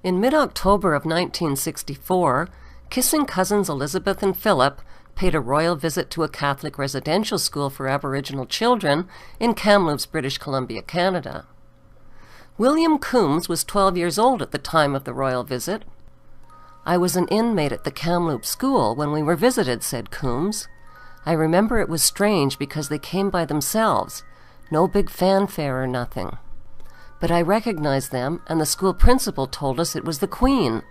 In mid-October of 1964, kissing cousins Elizabeth and Philip paid a royal visit to a Catholic residential school for Aboriginal children in Kamloops, British Columbia, Canada. William Coombes was 12 years old at the time of the royal visit. "I was an inmate at the Kamloops school when we were visited," said Coombes. "I remember it was strange because they came by themselves, no big fanfare or nothing. But I recognized them, and the school principal told us it was the Queen,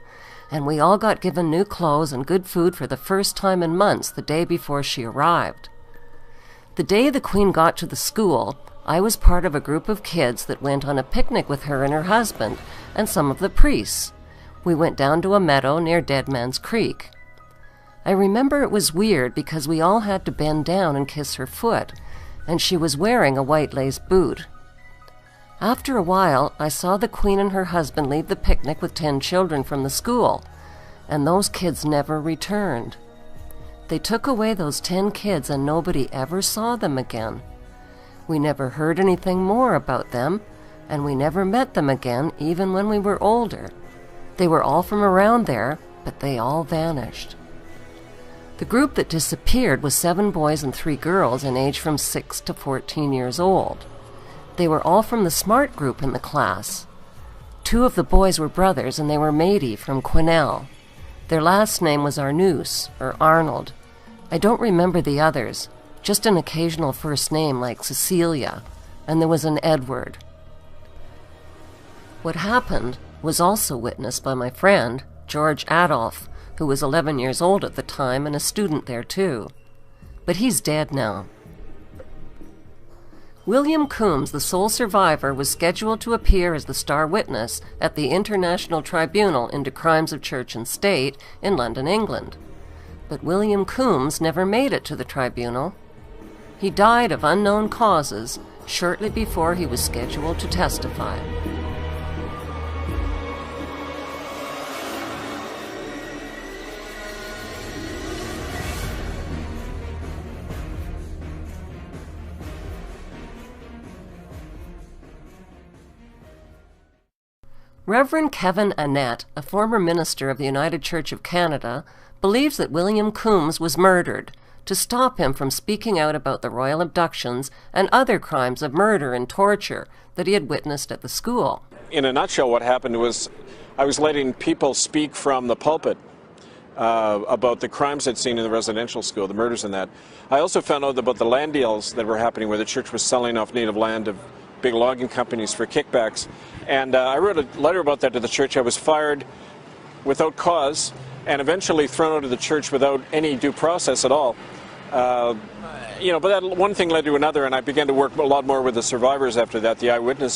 and we all got given new clothes and good food for the first time in months the day before she arrived. The day the Queen got to the school, I was part of a group of kids that went on a picnic with her and her husband and some of the priests. We went down to a meadow near Dead Man's Creek. I remember it was weird because we all had to bend down and kiss her foot, and she was wearing a white lace boot. After a while, I saw the Queen and her husband leave the picnic with 10 children from the school, and those kids never returned. They took away those 10 kids and nobody ever saw them again. We never heard anything more about them, and we never met them again even when we were older. They were all from around there, but they all vanished." The group that disappeared was 7 boys and 3 girls in age from 6 to 14 years old. They were all from the smart group in the class. 2 of the boys were brothers, and they were Métis from Quesnel. Their last name was Arnoux, or Arnold. I don't remember the others, just an occasional first name like Cecilia, and there was an Edward. What happened was also witnessed by my friend, George Adolph, who was 11 years old at the time and a student there too. But he's dead now. William Coombes, the sole survivor, was scheduled to appear as the star witness at the International Tribunal into Crimes of Church and State in London, England. But William Coombes never made it to the tribunal. He died of unknown causes shortly before he was scheduled to testify. Reverend Kevin Annett, a former minister of the United Church of Canada, believes that William Coombes was murdered to stop him from speaking out about the royal abductions and other crimes of murder and torture that he had witnessed at the school. In a nutshell, what happened was I was letting people speak from the pulpit about the crimes they'd seen in the residential school, the murders and that. I also found out about the land deals that were happening where the church was selling off native land to big logging companies for kickbacks. And I wrote a letter about that to the church. I was fired without cause and eventually thrown out of the church without any due process at all. But that one thing led to another, and I began to work a lot more with the survivors after that, the eyewitnesses.